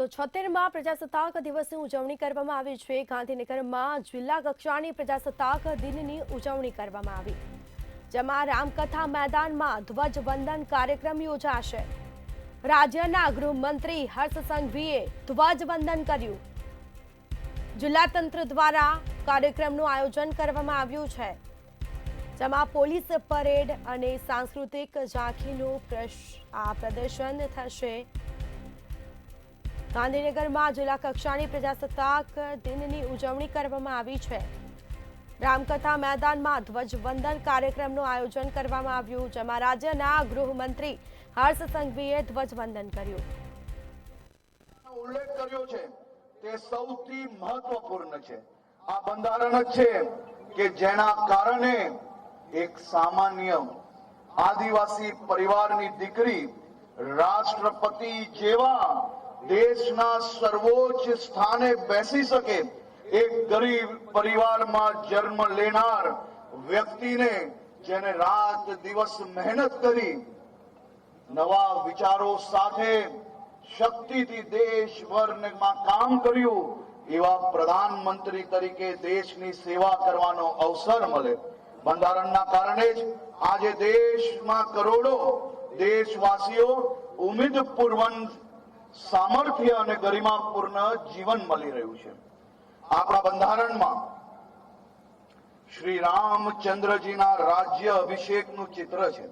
તો 76માં પ્રજાસત્તાક દિવસની ઉજવણી કરવામાં આવી છે। ગાંધીનગરમાં જિલ્લા કક્ષાની પ્રજાસત્તાક દિનની ઉજવણી કરવામાં આવી, જેમાં રામકથા મેદાનમાં ધ્વજવંદન કાર્યક્રમ યોજાશે। રાજ્યના ગૃહમંત્રી હર્ષ સંઘવીએ ધ્વજવંદન કર્યું। જિલ્લા તંત્ર દ્વારા કાર્યક્રમનું આયોજન કરવામાં આવ્યું છે, જેમાં પોલીસ પરેડ અને સાંસ્કૃતિક ઝાંખીનું પ્રદર્શન થશે। ગાંધીનગરમાં જિલ્લા કક્ષાની પ્રજાસત્તાક દિનની ઉજવણી કરવામાં આવી છે। રામકથા મેદાનમાં ધ્વજવંદન કાર્યક્રમનું આયોજન કરવામાં આવ્યું, જેમાં રાજ્યના ગૃહમંત્રી હર્ષ સંઘવીએ ધ્વજવંદન કર્યું। ઉલ્લેખ કર્યો છે તે સૌથી મહત્વપૂર્ણ છે। આ બંધારણ જ છે કે જેના કારણે એક સામાન્ય આદિવાસી પરિવારની દીકરી રાષ્ટ્રપતિ જેવા દેશના સર્વોચ્ચ સ્થાને બેસી શકે। એક ગરીબ પરિવારમાં જન્મ લેનાર વ્યક્તિને જેને રાત દિવસ મહેનત કરી નવા વિચારો સાથે શક્તિથી દેશભરમાં કામ કર્યું, એવા પ્રધાનમંત્રી તરીકે દેશની સેવા કરવાનો અવસર મળે। બંધારણના કારણે જ આજે દેશમાં કરોડો દેશવાસીઓ ઉમ્મીદપૂર્વક સામર્થ્ય અને ગરિમાપૂર્ણ જીવન મળી રહ્યું છે। આપણા બંધારણમાં શ્રી રામચંદ્રજીના રાજ્ય અભિષેકનું ચિત્ર છે।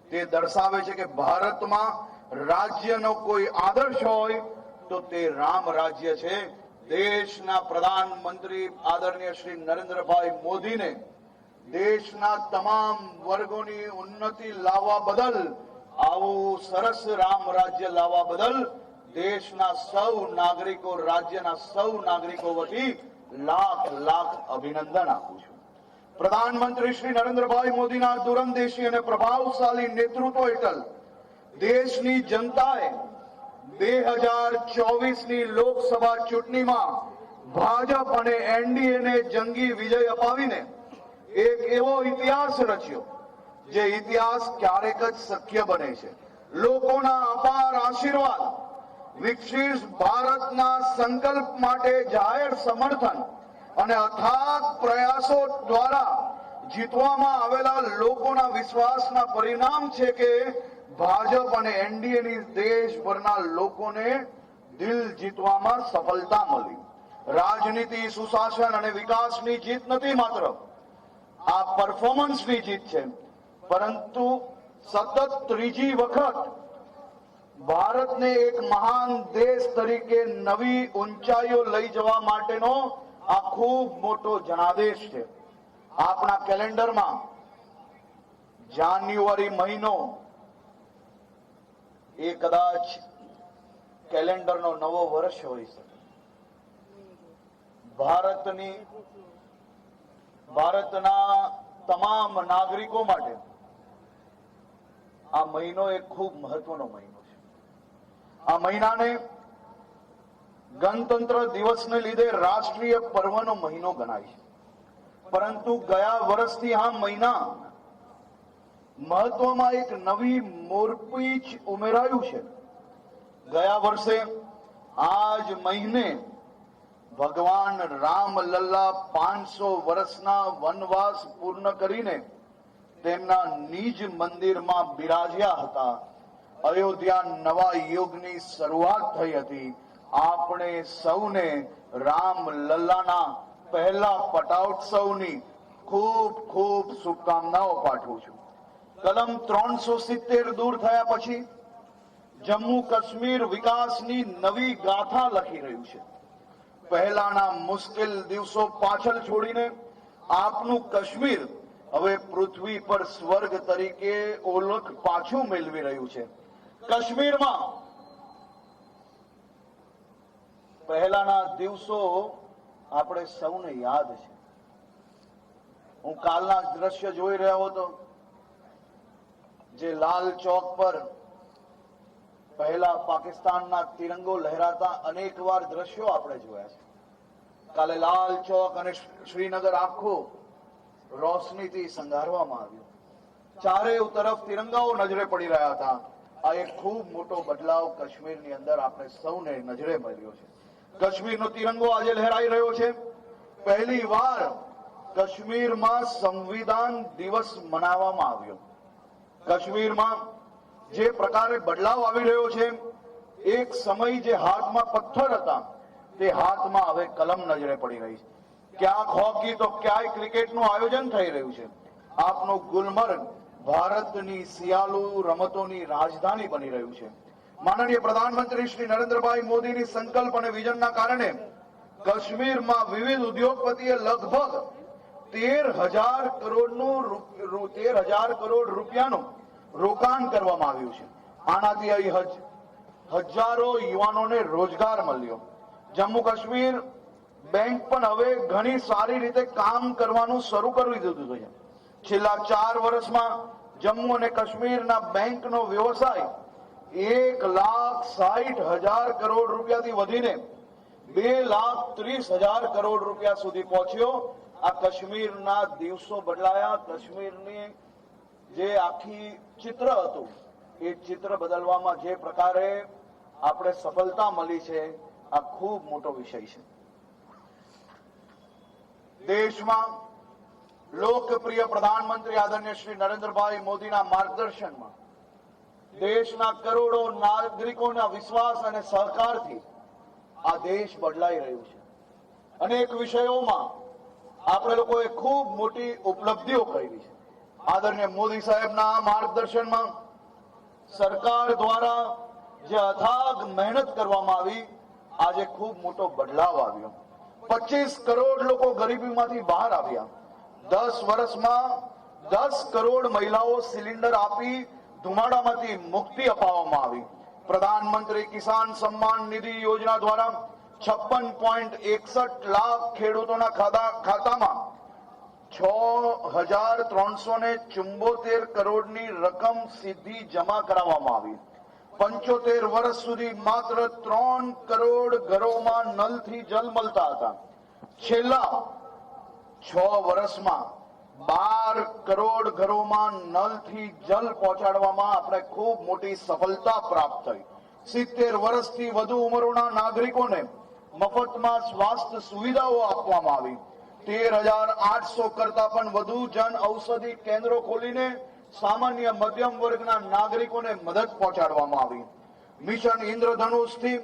તે દર્શાવે છે કે ભારતમાં રાજ્યનો કોઈ આદર્શ હોય તો તે રામ રાજ્ય છે। દેશના પ્રધાનમંત્રી આદરણીય શ્રી નરેન્દ્રભાઈ મોદીને દેશના તમામ વર્ગોની ઉન્નતિ લાવવા બદલ, આવું સરસ રામ રાજ્ય લાવવા બદલ દેશના સૌ નાગરિકો, રાજ્યના સૌ નાગરિકો વતી લાખ લાખ અભિનંદન આપું છું। પ્રધાનમંત્રી શ્રી નરેન્દ્રભાઈ મોદીના દૂરંદેશી અને પ્રભાવશાળી નેતૃત્વ હેઠળ દેશની જનતાએ 2024ની લોકસભા ચૂંટણીમાં ભાજપ અને એનડીએને જંગી વિજય અપાવીને એક એવો ઇતિહાસ રચ્યો જે ઇતિહાસ ક્યારેક જ શક્ય બને છે। લોકોના અપાર આશીર્વાદ, વિકસિત ભારતના સંકલ્પ માટે જાહેર સમર્થન અને અથાગ પ્રયાસો દ્વારા જીતવામાં આવેલા લોકોના વિશ્વાસના પરિણામ છે કે ભાજપ અને એનડીએની દેશભરના લોકોને દિલ જીતવામાં સફળતા મળી। રાજનીતિ, સુશાસન અને વિકાસની જીત નથી, માત્ર આ પરફોર્મન્સની જીત છે। પરંતુ સતત ત્રીજી વખત ભારતને એક મહાન દેશ તરીકે નવી ઊંચાઈઓ લઈ જવા માટેનો આ ખૂબ મોટો જનાદેશ છે। આપણા કેલેન્ડરમાં જાન્યુઆરી મહિનો એ કદાચ કેલેન્ડરનો નવો વર્ષ હોઈ શકે। ભારતના તમામ નાગરિકો માટે આ મહિનો એક ખૂબ મહત્વનો મહિનો છે। આ મહિનાને ગણતંત્ર દિવસને લીધે રાષ્ટ્રીય પર્વનો મહિનો ગણાય છે, પરંતુ ગયા વર્ષથી આ મહિના મહત્વમાં એક નવી મોરપીંછ ઉમેરાયું છે। ગયા વર્ષે આ જ મહિને ભગવાન રામલલ્લા 500 વર્ષના વનવાસ પૂર્ણ કરીને તેમના નિજ મંદિરમાં બિરાજ્યા હતા। અયોધ્યા નવા યુગની શરૂઆત થઈ હતી। આપણે સૌને રામલલ્લાના પહેલા પટોત્સવની ખૂબ ખૂબ શુભકામનાઓ પાઠવું છું। કલમ 370 દૂર થયા પછી જમ્મુ કાશ્મીર વિકાસની નવી ગાથા લખી રહ્યું છે। પહેલાના મુશ્કેલ દિવસો પાછળ છોડીને આપનું કાશ્મીર હવે પૃથ્વી પર સ્વર્ગ તરીકે ઓળખ પાછું મેળવી રહ્યું છે। કાશ્મીરમાં પહેલાના દિવસો આપણે સૌને યાદ છે। હું કાલના દ્રશ્ય જોઈ રહ્યો હતો, જે લાલ ચોક પર પહેલા પાકિસ્તાનના તિરંગો લહેરાતા અનેક વાર દ્રશ્યો આપણે જોયા છે। કાલે લાલ ચોક અને શ્રીનગર આખું રોશનીથી શણગારવામાં આવ્યું। ચારે તરફ તિરંગાઓ નજરે પડી રહ્યા હતા। આ એક ખૂબ મોટો બદલાવ કાશ્મીરની અંદર આપણે સૌને નજરે મળ્યો છે. કાશ્મીરનો તિરંગો આજે લહેરાઈ રહ્યો છે. પહેલી વાર કાશ્મીરમાં સંવિધાન દિવસ મનાવવામાં આવ્યો. કાશ્મીરમાં જે પ્રકારે બદલાવ આવી રહ્યો છે, એક સમય જે હાથમાં પથ્થર હતા તે હાથમાં હવે કલમ નજરે પડી રહી છે. ક્યાંક હોકી તો ક્યાંય ક્રિકેટનું આયોજન થઈ રહ્યું છે. આપનું ગુલમર્ગ ભારતની શિયાળુ રમતોની રાજધાની બની રહ્યું છે. માનનીય પ્રધાનમંત્રી શ્રી નરેન્દ્રભાઈ મોદીની સંકલ્પ અને વિઝનના કારણે કાશ્મીરમાં વિવિધ ઉદ્યોગપતિએ લગભગ 13,000 કરોડ રૂપિયાનું રોકાણ કરવામાં આવ્યું છે. આનાથી અહીં હજારો યુવાનોને રોજગાર મળ્યો. જમ્મુ કાશ્મીર બેંક પણ હવે ઘણી સારી રીતે કામ કરવાનું શરૂ કરી દીધું છે. છેલ્લા 4 વર્ષમાં જમ્મુ અને કાશ્મીરના બેંકનો વ્યવસાય 1,60,000 કરોડ રૂપિયાથી વધીને 2,30,000 કરોડ રૂપિયા સુધી પહોંચ્યો. આ કાશ્મીરના દિવસો બદલાયા. કાશ્મીરની જે આખી ચિત્ર હતું એ ચિત્ર બદલવામાં જે પ્રકારે આપણે સફળતા મળી છે, આ ખૂબ મોટો વિષય છે. દેશમાં લોકપ્રિય પ્રધાનમંત્રી આદરણીય શ્રી નરેન્દ્રભાઈ મોદીના માર્ગદર્શનમાં દેશના કરોડો નાગરિકોના વિશ્વાસ અને સહકારથી આ દેશ બદલાઈ રહ્યું છે. અનેક વિષયોમાં આપણે લોકોએ ખૂબ મોટી ઉપલબ્ધિઓ કરી છે. આદરણીય મોદી સાહેબના માર્ગદર્શનમાં સરકાર દ્વારા જે અથાગ મહેનત કરવામાં આવી, આજે ખૂબ મોટો બદલાવ આવ્યો. 25 કરોડ લોકો ગરીબીમાંથી બહાર આવ્યા. 10 વર્ષમાં 10 કરોડ મહિલાઓ સિલિન્ડર આપી ધુમાડામાંથી મુક્તિ અપાવવામાં આવી. પ્રધાનમંત્રી કિસાન સન્માન નિધિ યોજના દ્વારા 56.61 લાખ ખેડૂતોના ખાતામાં 6,374 કરોડની રકમ સીધી જમા કરાવવામાં આવી. 75 વર્ષ સુધી માત્ર 3 કરોડ ઘરોમાં નલથી જલ મળતા હતા. છેલ્લા 6 વર્ષમાં 12 કરોડ ઘરોમાં નલથી જલ પહોંચાડવામાં આપણે ખૂબ મોટી સફળતા પ્રાપ્ત થઈ. 70 વર્ષથી વધુ ઉંમરના નાગરિકોને મફતમાં સ્વાસ્થ્ય સુવિધાઓ આપવામાં આવી. 13,800 કરતા પણ વધુ જન ઔષધિ કેન્દ્રો ખોલીને સામાન્ય મધ્યમ વર્ગના નાગરિકોને મદદ પહોંચાડવામાં આવી. મિશન ઇન્દ્રધનુષથી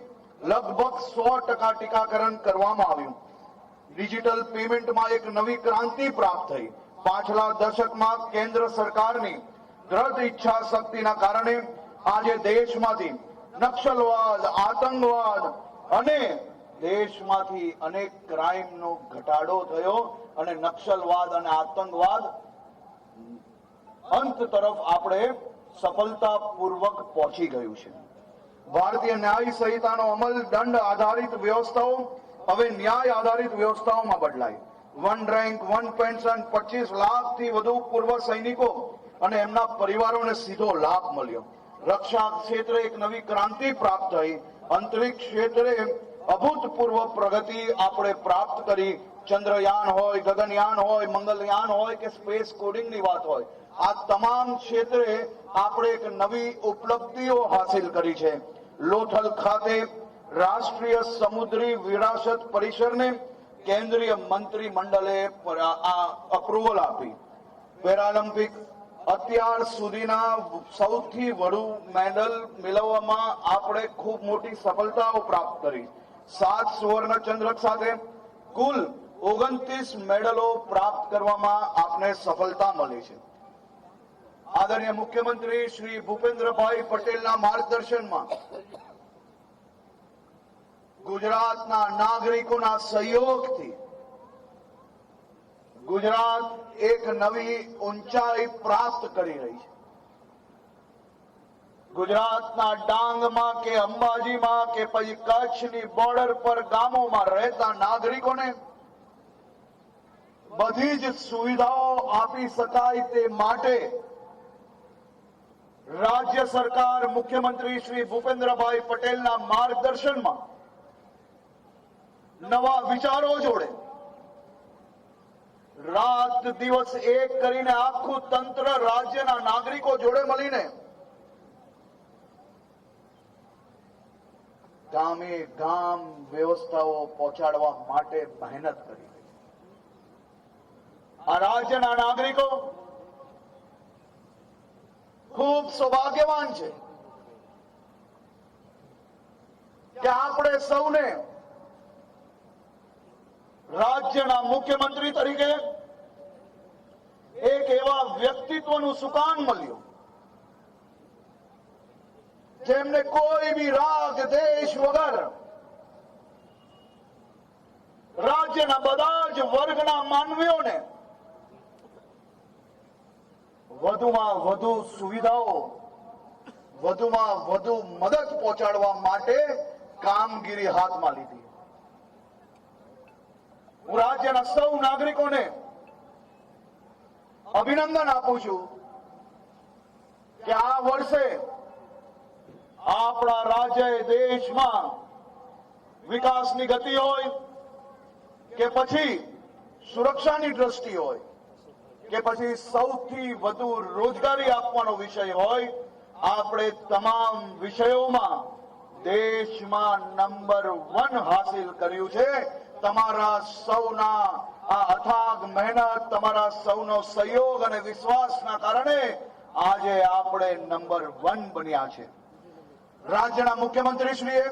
લગભગ 100% ટીકાકરણ કરવામાં આવ્યું. ડિજિટલ પેમેન્ટમાં એક નવી ક્રાંતિ પ્રાપ્ત થઈ. પાછલા દશકમાં કેન્દ્ર સરકારની દ્રઢ ઈચ્છા શક્તિના કારણે આજે દેશમાંથી નક્સલવાદ, આતંકવાદ અને દેશમાંથી અનેક ક્રાઇમનો ઘટાડો થયો અને નક્સલવાદ અને આતંકવાદ અંત તરફ આપણે સફળતાપૂર્વક પહોંચી ગયું છે. ભારતીય ન્યાય સંહિતાનો અમલ દંડ આધારિત વ્યવસ્થાઓ હવે ન્યાય આધારિત વ્યવસ્થાઓમાં બદલાઈ. વન રેન્ક, વન પેન્શન 25 લાખથી વધુ પૂર્વ સૈનિકો અને એમના પરિવારોને સીધો લાભ મળ્યો. રક્ષા ક્ષેત્રે એક નવી ક્રાંતિ પ્રાપ્ત થઈ. અંતરિક્ષ ક્ષેત્રે અભૂતપૂર્વ પ્રગતિ આપણે પ્રાપ્ત કરી. ચંદ્રયાન હોય, ગગનયાન હોય, મંગલયાન હોય કે સ્પેસ કોડિંગની વાત હોય, આ તમામ ક્ષેત્રે આપણે એક નવી ઉપલબ્ધિઓ હાંસિલ કરી છે. લોથલ ખાતે રાષ્ટ્રીય સમુદ્રી વિરાસત પરિસરને કેન્દ્રીય મંત્રીમંડળે અપ્રુવલ આપી. પેરાલિમ્પિક અત્યાર સુધીના સૌથી વધુ મેડલ મેળવવામાં આપણે ખૂબ મોટી સફળતાઓ પ્રાપ્ત કરી. 7 સુવર્ણ ચંદ્રક સાથે કુલ 29 મેડલો પ્રાપ્ત કરવામાં આપને સફળતા મળી છે. આદરણીય મુખ્યમંત્રી શ્રી ભૂપેન્દ્રભાઈ પટેલના માર્ગદર્શનમાં ગુજરાતના નાગરિકોના સહયોગથી ગુજરાત એક નવી ઊંચાઈ પ્રાપ્ત કરી રહી છે. ગુજરાતના ડાંગમાં કે અંબાજીમાં કે પછી કચ્છની બોર્ડર પર ગામોમાં રહેતા નાગરિકોને બધી જ સુવિધાઓ આપી શકાય તે માટે રાજ્ય સરકાર મુખ્યમંત્રી શ્રી ભૂપેન્દ્રભાઈ પટેલના માર્ગદર્શનમાં નવા વિચારો જોડે રાત દિવસ એક કરીને આખું તંત્ર રાજ્યના નાગરિકો જોડે મળીને ગામે ગામ વ્યવસ્થાઓ પહોંચાડવા માટે મહેનત કરી. આ રાજ્યના નાગરિકો ખૂબ સૌભાગ્યવાન છે કે આપણે સૌને રાજ્યના મુખ્યમંત્રી તરીકે એક એવા વ્યક્તિત્વનું સુકાન મળ્યું જેમને કોઈ બી રાગ દેશ વગર રાજ્યના બધા જ વર્ગના માનવીઓને વધુમાં વધુ સુવિધાઓ, વધુમાં વધુ મદદ પહોંચાડવા માટે કામગીરી હાથમાં લીધી. હું રાજ્યના સૌ નાગરિકોને અભિનંદન આપું છું કે આ વર્ષે આપણા રાજ્યએ દેશમાં વિકાસની ગતિ હોય કે પછી સુરક્ષાની દ્રષ્ટિ હોય કે પછી સૌથી વધુ રોજગારી આપવાનો વિષય હોય, આપણે તમામ વિષયોમાં દેશમાં નંબર 1 હાસિલ કર્યું છે. તમારા સૌના આ અથાગ મહેનત, તમારા સૌનો સહયોગ અને વિશ્વાસના કારણે આજે આપણે નંબર 1 બન્યા છે. રાજ્યના મુખ્યમંત્રીશ્રીએ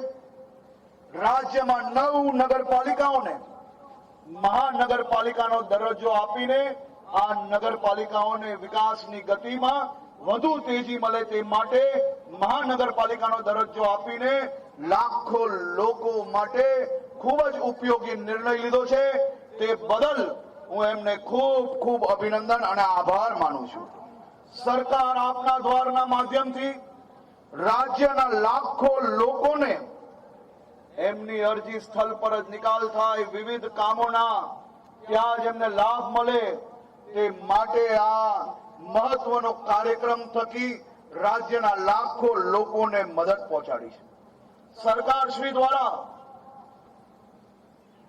રાજ્યમાં 9 નગરપાલિકાઓને મહાનગરપાલિકાનો દરજ્જો આપીને આ નગરપાલિકાઓને વિકાસની ગતિમાં વધુ તેજી મળે તે માટે મહાનગરપાલિકાનો દરજ્જો આપીને લાખો લોકો માટે ખૂબ જ ઉપયોગી નિર્ણય લીધો છે. તે બદલ હું એમને ખૂબ ખૂબ અભિનંદન અને આભાર માનું છું. સરકાર આપના દ્વારના માધ્યમથી રાજ્યના લાખો લોકોને એમની અરજી સ્થળ પર જ નિકાલ થાય, વિવિધ કામોના ત્યાં જ એમને લાભ મળે તે માટે આ મહત્વનો કાર્યક્રમ થકી રાજ્યના લાખો લોકોને મદદ પહોંચાડી છે. સરકાર શ્રી દ્વારા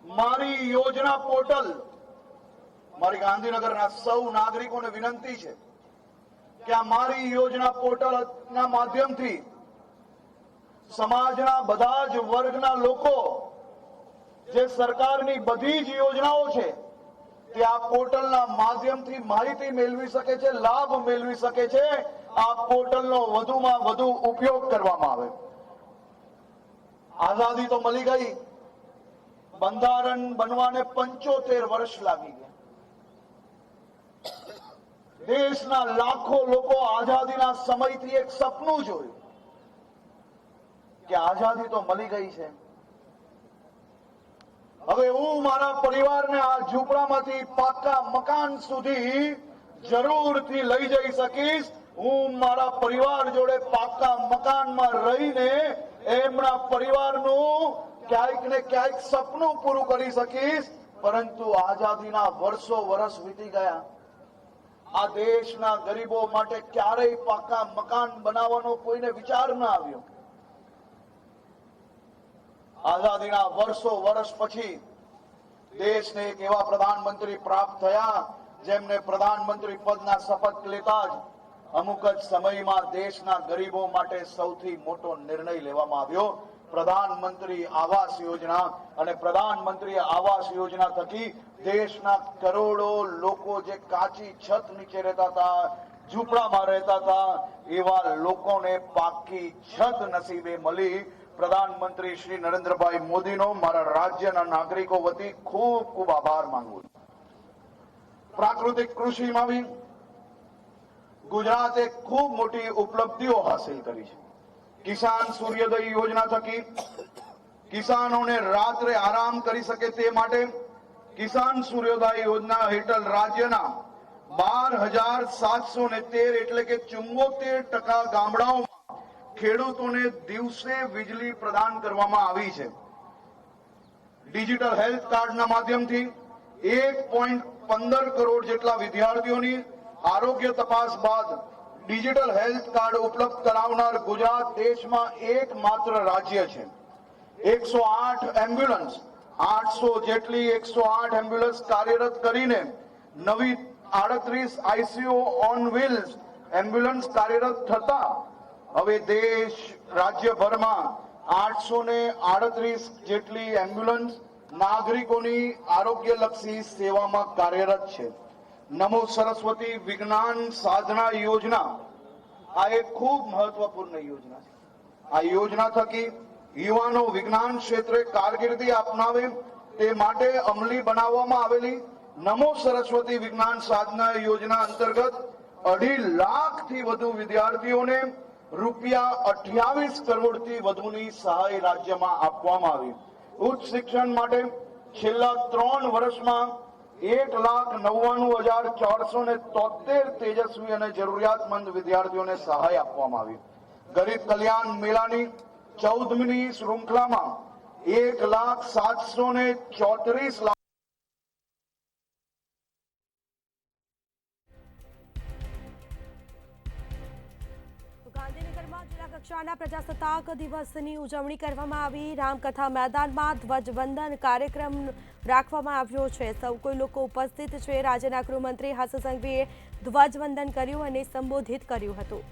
મારી યોજના પોર્ટલ, મારી ગાંધીનગરના સૌ નાગરિકોને વિનંતી છે કે આ મારી યોજના પોર્ટલના માધ્યમથી સમાજના બધા જ વર્ગના લોકો જે સરકારની બધી જ યોજનાઓ છે તે આ પોર્ટલના માધ્યમથી માહિતી મેળવી શકે છે, લાભ મેળવી શકે છે. આ પોર્ટલનો વધુમાં વધુ ઉપયોગ કરવામાં આવે. આઝાદી તો મળી ગઈ, બંધારણ બનવાને 75 વર્ષ લાગી ગયા. દેશના લાખો લોકો આઝાદીના સમયથી એક સપનું જોયું કે આઝાદી તો મળી ગઈ છે, હવે હું મારા પરિવારને આ ઝૂંપડામાંથી પાકા મકાન સુધી જરૂરથી લઈ જઈ શકીશ. હું મારા પરિવાર જોડે પાકા મકાનમાં રહીને એમના પરિવારનું ક્યાંક ને ક્યાંક સપનું પૂરું કરી શકીશ. પરંતુ આઝાદીના વર્ષો વર્ષ વીતી ગયા. આ દેશના ગરીબો માટે ક્યારેય પાકા મકાન બનાવવાનો કોઈને વિચાર ન આવ્યો. આઝાદીના વર્ષો વર્ષ પછી દેશને એક એવા પ્રધાનમંત્રી પ્રાપ્ત થયા જેમને પ્રધાનમંત્રી પદના શપથ લેતા જ અમુક જ સમયમાં દેશના ગરીબો માટે સૌથી મોટો નિર્ણય લેવામાં આવ્યો. પ્રધાનમંત્રી આવાસ યોજના. અને પ્રધાનમંત્રી આવાસ યોજના થકી દેશના કરોડો લોકો જે કાચી છત નીચે રહેતા હતા, ઝૂંપડામાં રહેતા હતા, એવા લોકોને પાકી છત નસીબે મળી. પ્રધાનમંત્રી શ્રી નરેન્દ્રભાઈ મોદીનો મારા રાજ્યના નાગરિકો વતી ખૂબ ખૂબ આભાર માંગુ છું. પ્રાકૃતિક કૃષિમાં બી ગુજરાતે ખૂબ મોટી ઉપલબ્ધિઓ હાંસિલ કરી છે. કિસાન સૂર્યોદય યોજના થકી કિસાનોને રાત્રે આરામ કરી શકે તે માટે કિસાન સૂર્યોદય યોજના હેઠળ રાજ્યના 12,713 એટલે કે 74% ગામડાઓમાં ખેડૂતોને દિવસે વીજળી પ્રદાન કરવામાં આવી છે. ડિજિટલ હેલ્થ કાર્ડના માધ્યમથી 1.15 કરોડ જેટલા વિદ્યાર્થીઓની આરોગ્ય તપાસ બાદ ડિજિટલ હેલ્થ કાર્ડ ઉપલબ્ધ કરાવનાર ગુજરાત દેશમાં એકમાત્ર રાજ્ય છે. 108 એમ્બ્યુલન્સ, 800 જેટલી 108 એમ્બ્યુલન્સ કાર્યરત કરીને નવી 38 આઈસીયુ ઓન વ્હીલ્સ એમ્બ્યુલન્સ કાર્યરત થતા હવે દેશ રાજ્યભરમાં 838 જેટલી એમ્બ્યુલન્સ નાગરિકોની આરોગ્યલક્ષી સેવામાં કાર્યરત છે. નમો સરસ્વતી વિજ્ઞાન સાધના યોજના આ એક ખૂબ મહત્વપૂર્ણ યોજના છે. આ યોજના થકી યુવાનો વિજ્ઞાન ક્ષેત્રે કારકિર્દી અપનાવે તે માટે અમલી બનાવવામાં આવેલી નમો સરસ્વતી વિજ્ઞાન સાધના યોજના અંતર્ગત 2.5 લાખથી વધુ વિદ્યાર્થીઓને રૂપિયા 28 કરોડથી વધુની સહાય રાજ્યમાં આપવામાં આવી. ઉચ્ચ શિક્ષણ માટે છેલ્લા 3 વર્ષમાં 1,99,473 તેજસ્વી અને જરૂરિયાતમંદ વિદ્યાર્થીઓને સહાય આપવામાં આવી. ગરીબ કલ્યાણ મેળાની 14મી શૃંખલામાં 1,734,00,000 ગાંધીનગરમાં જિલ્લા કક્ષાના પ્રજાસત્તાક દિવસની ઉજવણી કરવામાં આવી. રામકથા મેદાનમાં ધ્વજવંદન કાર્યક્રમ રાખવામાં આવ્યો છે. સૌ કોઈ લોકો ઉપસ્થિત છે. રાજ્યના ગૃહમંત્રી હર્ષ સંઘવીએ ધ્વજવંદન કર્યું અને સંબોધિત કર્યું હતું.